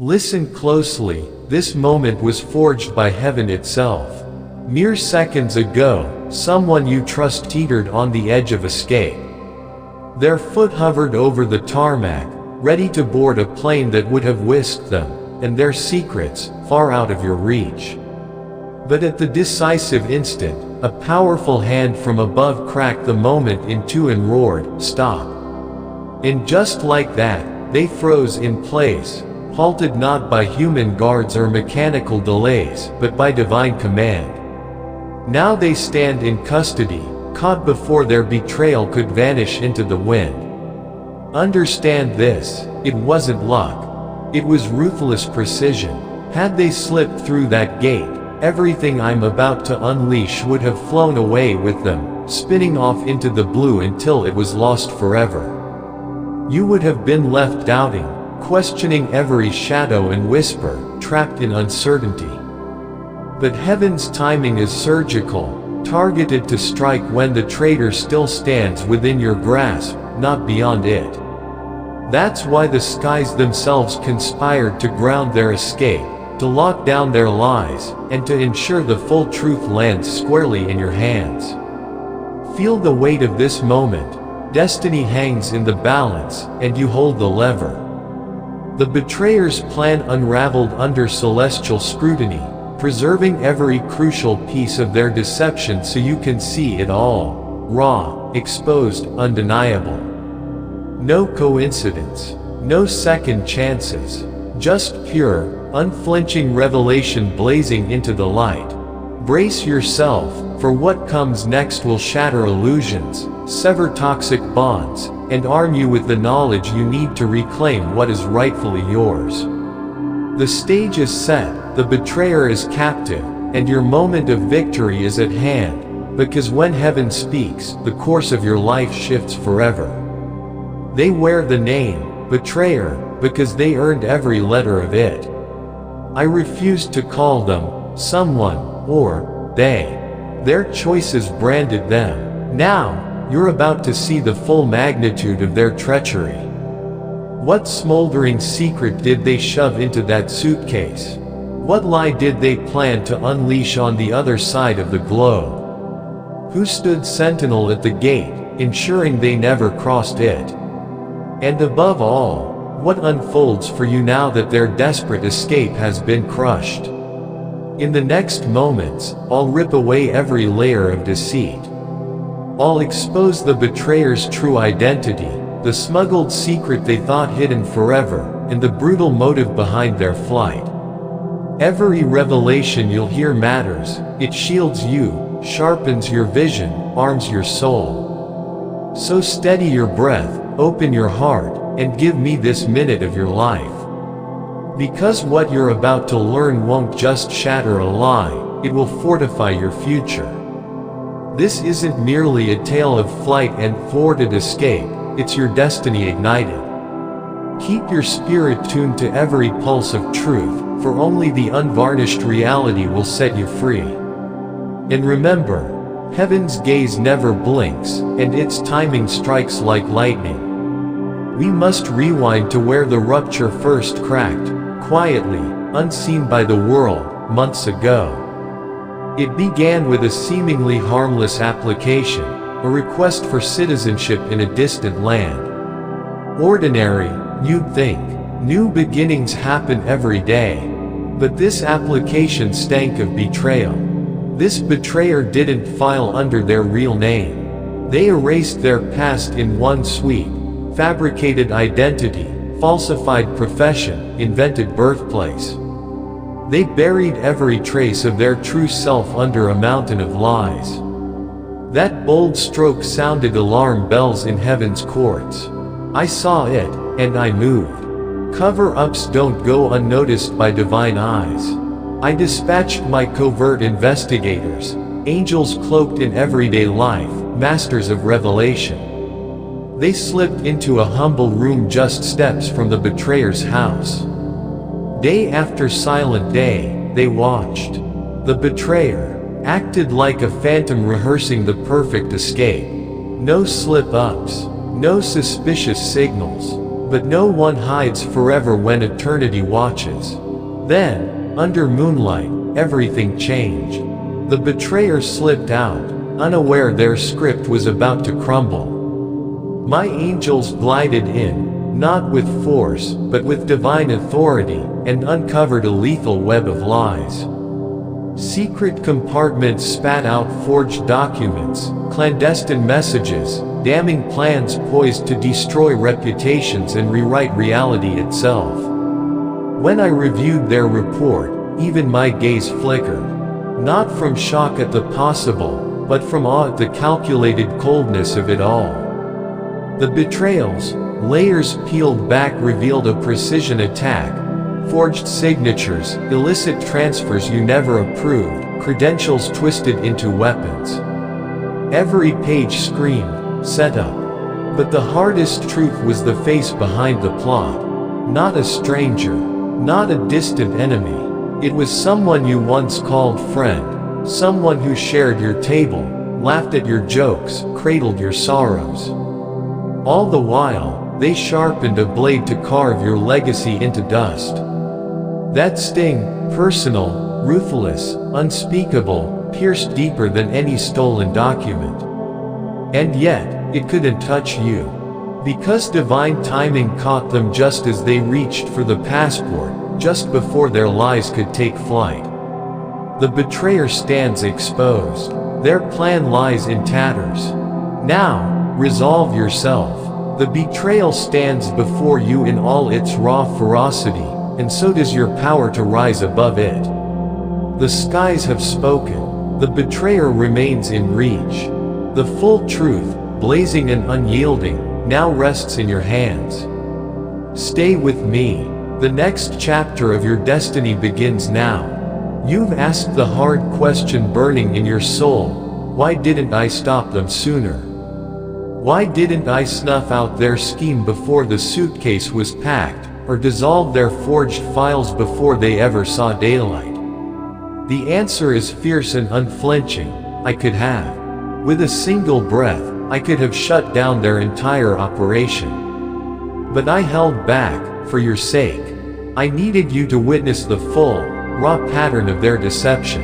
Listen closely, this moment was forged by heaven itself. Mere seconds ago, someone you trust teetered on the edge of escape. Their foot hovered over the tarmac, ready to board a plane that would have whisked them, and their secrets, far out of your reach. But at the decisive instant, a powerful hand from above cracked the moment in two and roared, "Stop!" And just like that, they froze in place, halted not by human guards or mechanical delays, but by divine command. Now they stand in custody, caught before their betrayal could vanish into the wind. Understand this, it wasn't luck. It was ruthless precision. Had they slipped through that gate, everything I'm about to unleash would have flown away with them, spinning off into the blue until it was lost forever. You would have been left doubting, questioning every shadow and whisper, trapped in uncertainty. But heaven's timing is surgical, targeted to strike when the traitor still stands within your grasp, not beyond it. That's why the skies themselves conspired to ground their escape, to lock down their lies, and to ensure the full truth lands squarely in your hands. Feel the weight of this moment. Destiny hangs in the balance, and you hold the lever. The betrayer's plan unraveled under celestial scrutiny, preserving every crucial piece of their deception so you can see it all, raw, exposed, undeniable. No coincidence, no second chances, just pure, unflinching revelation blazing into the light. Brace yourself, for what comes next will shatter illusions, sever toxic bonds, and arm you with the knowledge you need to reclaim what is rightfully yours. The stage is set, the betrayer is captive, and your moment of victory is at hand, because when heaven speaks, the course of your life shifts forever. They wear the name, betrayer, because they earned every letter of it. I refuse to call them, someone, or, they. Their choices branded them. Now, you're about to see the full magnitude of their treachery. What smoldering secret did they shove into that suitcase? What lie did they plan to unleash on the other side of the globe? Who stood sentinel at the gate, ensuring they never crossed it? And above all, what unfolds for you now that their desperate escape has been crushed? In the next moments, I'll rip away every layer of deceit. I'll expose the betrayer's true identity, the smuggled secret they thought hidden forever, and the brutal motive behind their flight. Every revelation you'll hear matters. It shields you, sharpens your vision, arms your soul. So steady your breath, open your heart, and give me this minute of your life. Because what you're about to learn won't just shatter a lie, it will fortify your future. This isn't merely a tale of flight and thwarted escape, it's your destiny ignited. Keep your spirit tuned to every pulse of truth, for only the unvarnished reality will set you free. And remember, heaven's gaze never blinks, and its timing strikes like lightning. We must rewind to where the rupture first cracked, quietly, unseen by the world, months ago. It began with a seemingly harmless application, a request for citizenship in a distant land. Ordinary, you'd think. New beginnings happen every day. But this application stank of betrayal. This betrayer didn't file under their real name. They erased their past in one sweep. Fabricated identity, falsified profession, invented birthplace. They buried every trace of their true self under a mountain of lies. That bold stroke sounded alarm bells in heaven's courts. I saw it, and I moved. Cover-ups don't go unnoticed by divine eyes. I dispatched my covert investigators, angels cloaked in everyday life, masters of revelation. They slipped into a humble room just steps from the betrayer's house. Day after silent day, they watched. The betrayer acted like a phantom rehearsing the perfect escape. No slip-ups, no suspicious signals, but no one hides forever when eternity watches. Then, under moonlight, everything changed. The betrayer slipped out, unaware their script was about to crumble. My angels glided in, not with force, but with divine authority, and uncovered a lethal web of lies. Secret compartments spat out forged documents, clandestine messages, damning plans poised to destroy reputations and rewrite reality itself. When I reviewed their report, even my gaze flickered. Not from shock at the possible, but from awe at the calculated coldness of it all. The betrayals, layers peeled back, revealed a precision attack. Forged signatures, illicit transfers you never approved, credentials twisted into weapons. Every page screamed, set up. But the hardest truth was the face behind the plot. Not a stranger, not a distant enemy. It was someone you once called friend, someone who shared your table, laughed at your jokes, cradled your sorrows. All the while, they sharpened a blade to carve your legacy into dust. That sting, personal, ruthless, unspeakable, pierced deeper than any stolen document. And yet, it couldn't touch you. Because divine timing caught them just as they reached for the passport, just before their lies could take flight. The betrayer stands exposed. Their plan lies in tatters. Now, resolve yourself. The betrayal stands before you in all its raw ferocity, and so does your power to rise above it. The skies have spoken. The betrayer remains in reach. The full truth, blazing and unyielding, now rests in your hands. Stay with me. The next chapter of your destiny begins now. You've asked the hard question burning in your soul: why didn't I stop them sooner? Why didn't I snuff out their scheme before the suitcase was packed, or dissolve their forged files before they ever saw daylight? The answer is fierce and unflinching: I could have. With a single breath, I could have shut down their entire operation. But I held back, for your sake. I needed you to witness the full, raw pattern of their deception.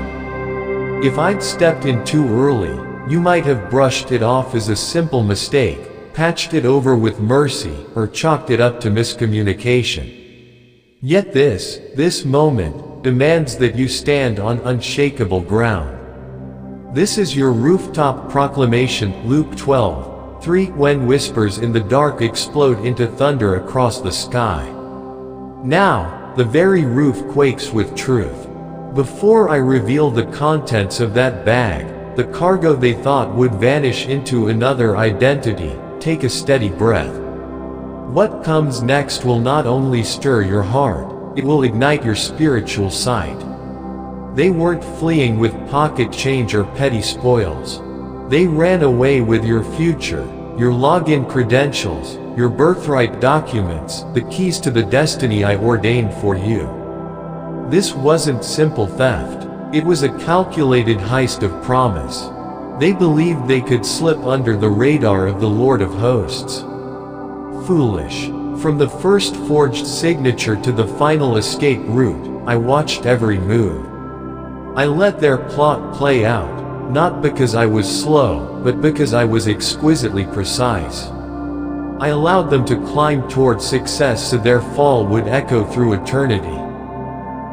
If I'd stepped in too early, you might have brushed it off as a simple mistake, patched it over with mercy, or chalked it up to miscommunication. Yet this moment, demands that you stand on unshakable ground. This is your rooftop proclamation, Luke 12:3. When whispers in the dark explode into thunder across the sky. Now, the very roof quakes with truth. Before I reveal the contents of that bag, the cargo they thought would vanish into another identity, take a steady breath. What comes next will not only stir your heart, it will ignite your spiritual sight. They weren't fleeing with pocket change or petty spoils. They ran away with your future, your login credentials, your birthright documents, the keys to the destiny I ordained for you. This wasn't simple theft. It was a calculated heist of promise. They believed they could slip under the radar of the Lord of Hosts. Foolish. From the first forged signature to the final escape route, I watched every move. I let their plot play out, not because I was slow, but because I was exquisitely precise. I allowed them to climb toward success so their fall would echo through eternity.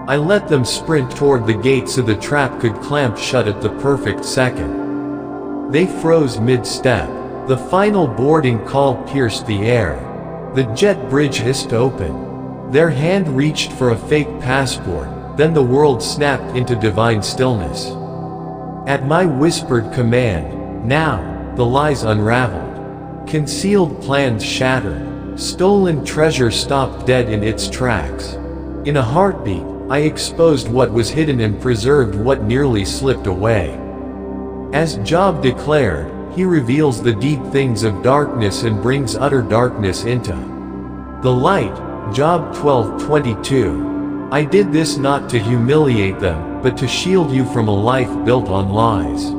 I let them sprint toward the gate so the trap could clamp shut at the perfect second. They froze mid-step. The final boarding call pierced the air. The jet bridge hissed open. Their hand reached for a fake passport, then the world snapped into divine stillness. At my whispered command, now, the lies unraveled. Concealed plans shattered. Stolen treasure stopped dead in its tracks. In a heartbeat, I exposed what was hidden and preserved what nearly slipped away. As Job declared, he reveals the deep things of darkness and brings utter darkness into the light. Job 12:22. I did this not to humiliate them, but to shield you from a life built on lies.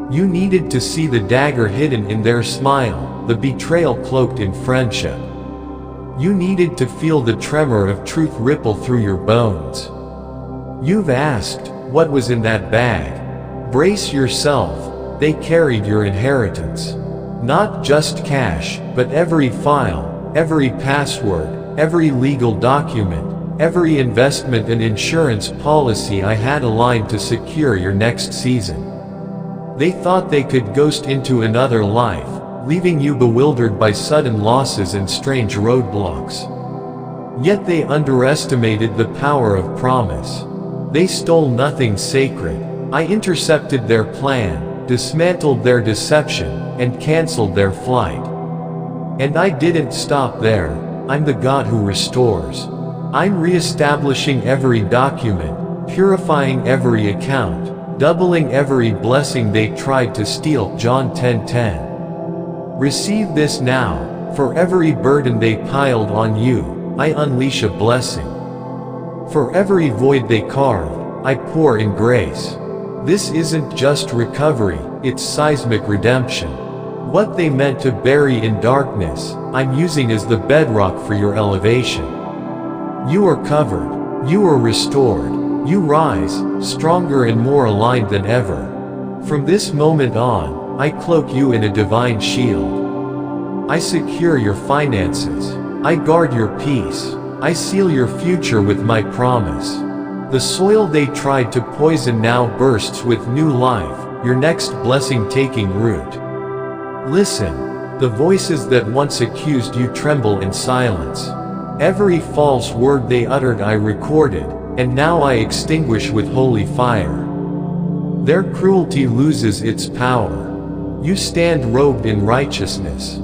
You needed to see the dagger hidden in their smile, the betrayal cloaked in friendship. You needed to feel the tremor of truth ripple through your bones. You've asked, what was in that bag? Brace yourself, they carried your inheritance. Not just cash, but every file, every password, every legal document, every investment and insurance policy I had aligned to secure your next season. They thought they could ghost into another life, leaving you bewildered by sudden losses and strange roadblocks. Yet they underestimated the power of promise. They stole nothing sacred. I intercepted their plan, dismantled their deception, and canceled their flight. And I didn't stop there. I'm the God who restores. I'm reestablishing every document, purifying every account, doubling every blessing they tried to steal. John 10:10. Receive this now, for every burden they piled on you, I unleash a blessing. For every void they carved, I pour in grace. This isn't just recovery, it's seismic redemption. What they meant to bury in darkness, I'm using as the bedrock for your elevation. You are covered, you are restored, you rise, stronger and more aligned than ever. From this moment on, I cloak you in a divine shield. I secure your finances, I guard your peace, I seal your future with my promise. The soil they tried to poison now bursts with new life, your next blessing taking root. Listen, the voices that once accused you tremble in silence. Every false word they uttered I recorded, and now I extinguish with holy fire. Their cruelty loses its power. You stand robed in righteousness.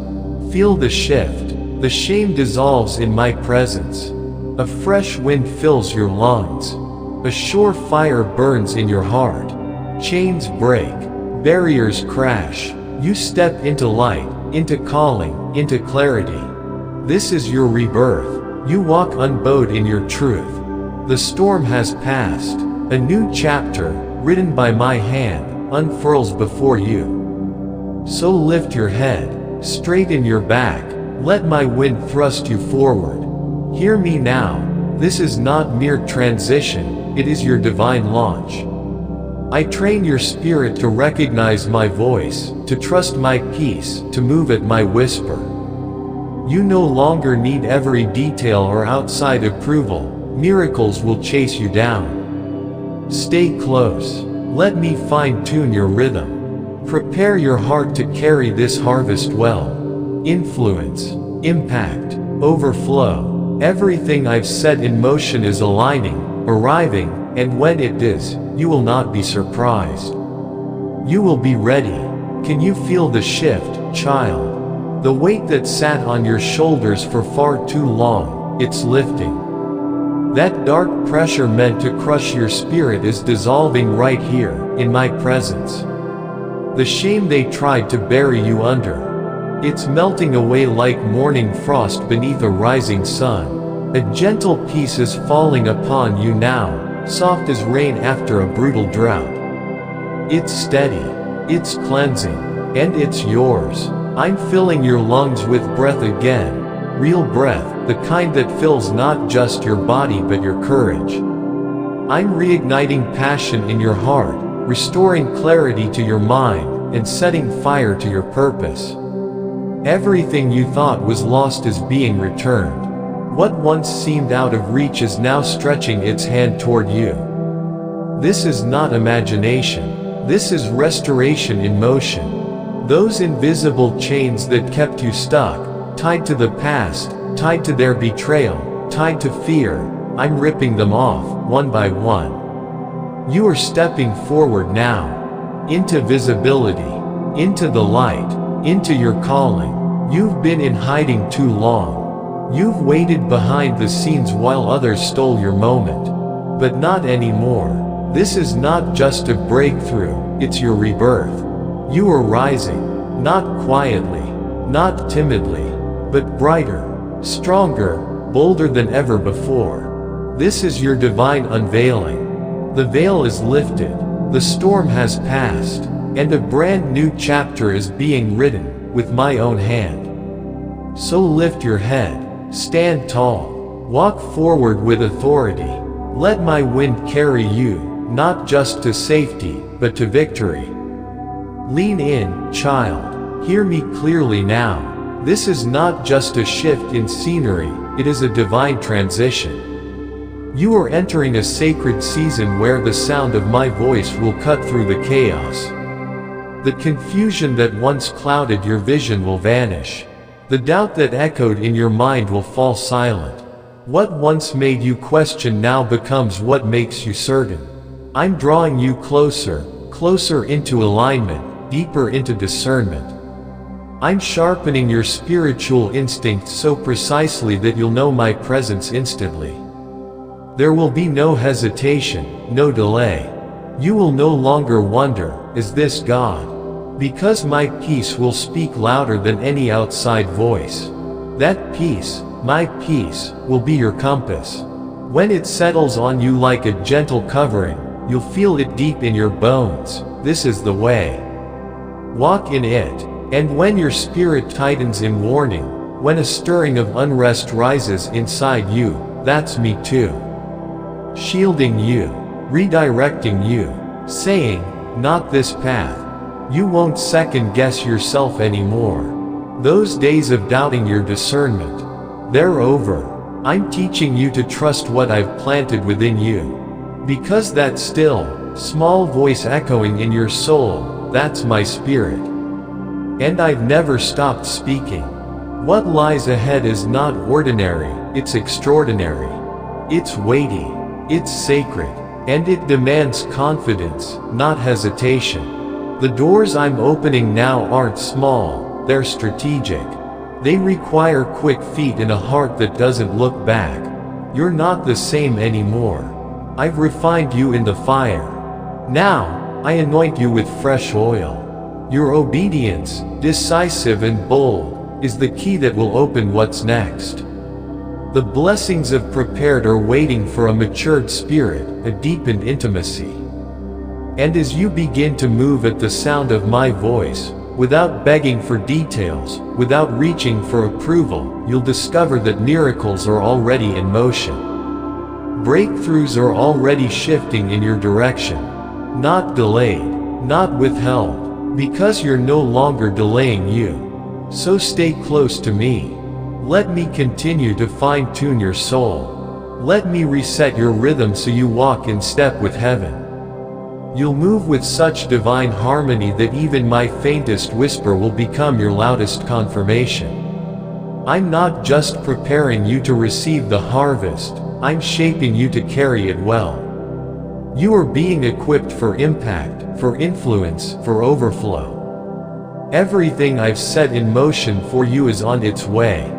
Feel the shift. The shame dissolves in my presence. A fresh wind fills your lungs. A sure fire burns in your heart. Chains break. Barriers crash. You step into light, into calling, into clarity. This is your rebirth. You walk unbowed in your truth. The storm has passed. A new chapter, written by my hand, unfurls before you. So lift your head, straighten your back, let my wind thrust you forward. Hear me now, this is not mere transition, it is your divine launch. I train your spirit to recognize my voice, to trust my peace, to move at my whisper. You no longer need every detail or outside approval, miracles will chase you down. Stay close, let me fine-tune your rhythm. Prepare your heart to carry this harvest well. Influence, impact, overflow. Everything I've set in motion is aligning, arriving, and when it is, you will not be surprised. You will be ready. Can you feel the shift, child? The weight that sat on your shoulders for far too long, it's lifting. That dark pressure meant to crush your spirit is dissolving right here, in my presence. The shame they tried to bury you under, it's melting away like morning frost beneath a rising sun. A gentle peace is falling upon you now, soft as rain after a brutal drought. It's steady, it's cleansing, and it's yours. I'm filling your lungs with breath again, real breath, the kind that fills not just your body but your courage. I'm reigniting passion in your heart, restoring clarity to your mind, and setting fire to your purpose. Everything you thought was lost is being returned. What once seemed out of reach is now stretching its hand toward you. This is not imagination. This is restoration in motion. Those invisible chains that kept you stuck, tied to the past, tied to their betrayal, tied to fear, I'm ripping them off, one by one. You are stepping forward now, into visibility, into the light, into your calling. You've been in hiding too long. You've waited behind the scenes while others stole your moment. But not anymore. This is not just a breakthrough, it's your rebirth. You are rising, not quietly, not timidly, but brighter, stronger, bolder than ever before. This is your divine unveiling. The veil is lifted, the storm has passed, and a brand new chapter is being written, with my own hand. So lift your head, Stand tall. Walk forward with authority. Let my wind carry you, not just to safety, but to victory. Lean in, child. Hear me clearly now. This is not just a shift in scenery, it is a divine transition. You are entering a sacred season where the sound of my voice will cut through the chaos. The confusion that once clouded your vision will vanish. The doubt that echoed in your mind will fall silent. What once made you question now becomes what makes you certain. I'm drawing you closer, closer into alignment, deeper into discernment. I'm sharpening your spiritual instincts so precisely that you'll know my presence instantly. There will be no hesitation, no delay. You will no longer wonder, is this God? Because my peace will speak louder than any outside voice. That peace, my peace, will be your compass. When it settles on you like a gentle covering, you'll feel it deep in your bones. This is the way. Walk in it. And when your spirit tightens in warning, when a stirring of unrest rises inside you, that's me too. Shielding you, redirecting you, saying, not this path. You won't second guess yourself anymore. Those days of doubting your discernment, they're over. I'm teaching you to trust what I've planted within you. Because that still, small voice echoing in your soul, that's my spirit. And I've never stopped speaking. What lies ahead is not ordinary, it's extraordinary. It's weighty, it's sacred, and it demands confidence, not hesitation. The doors I'm opening now aren't small, they're strategic. They require quick feet and a heart that doesn't look back. You're not the same anymore. I've refined you in the fire. Now, I anoint you with fresh oil. Your obedience, decisive and bold, is the key that will open what's next. The blessings of prepared are waiting for a matured spirit, a deepened intimacy. And as you begin to move at the sound of my voice, without begging for details, without reaching for approval, you'll discover that miracles are already in motion. Breakthroughs are already shifting in your direction. Not delayed, not withheld, because you're no longer delaying you. So stay close to me. Let me continue to fine-tune your soul. Let me reset your rhythm so you walk in step with heaven. You'll move with such divine harmony that even my faintest whisper will become your loudest confirmation. I'm not just preparing you to receive the harvest, I'm shaping you to carry it well. You are being equipped for impact, for influence, for overflow. Everything I've set in motion for you is on its way.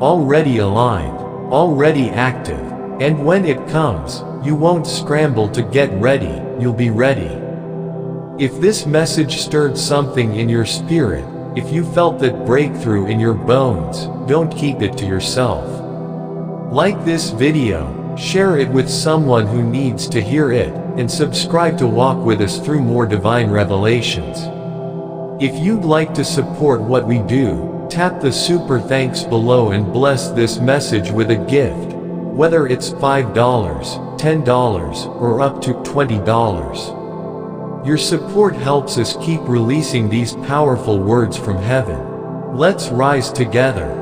Already aligned, already active, and when it comes, you won't scramble to get ready, you'll be ready. If this message stirred something in your spirit, if you felt that breakthrough in your bones, don't keep it to yourself. Like this video, share it with someone who needs to hear it, and subscribe to walk with us through more divine revelations. If you'd like to support what we do, tap the super thanks below and bless this message with a gift. Whether it's $5, $10, or up to $20. Your support helps us keep releasing these powerful words from heaven. Let's rise together.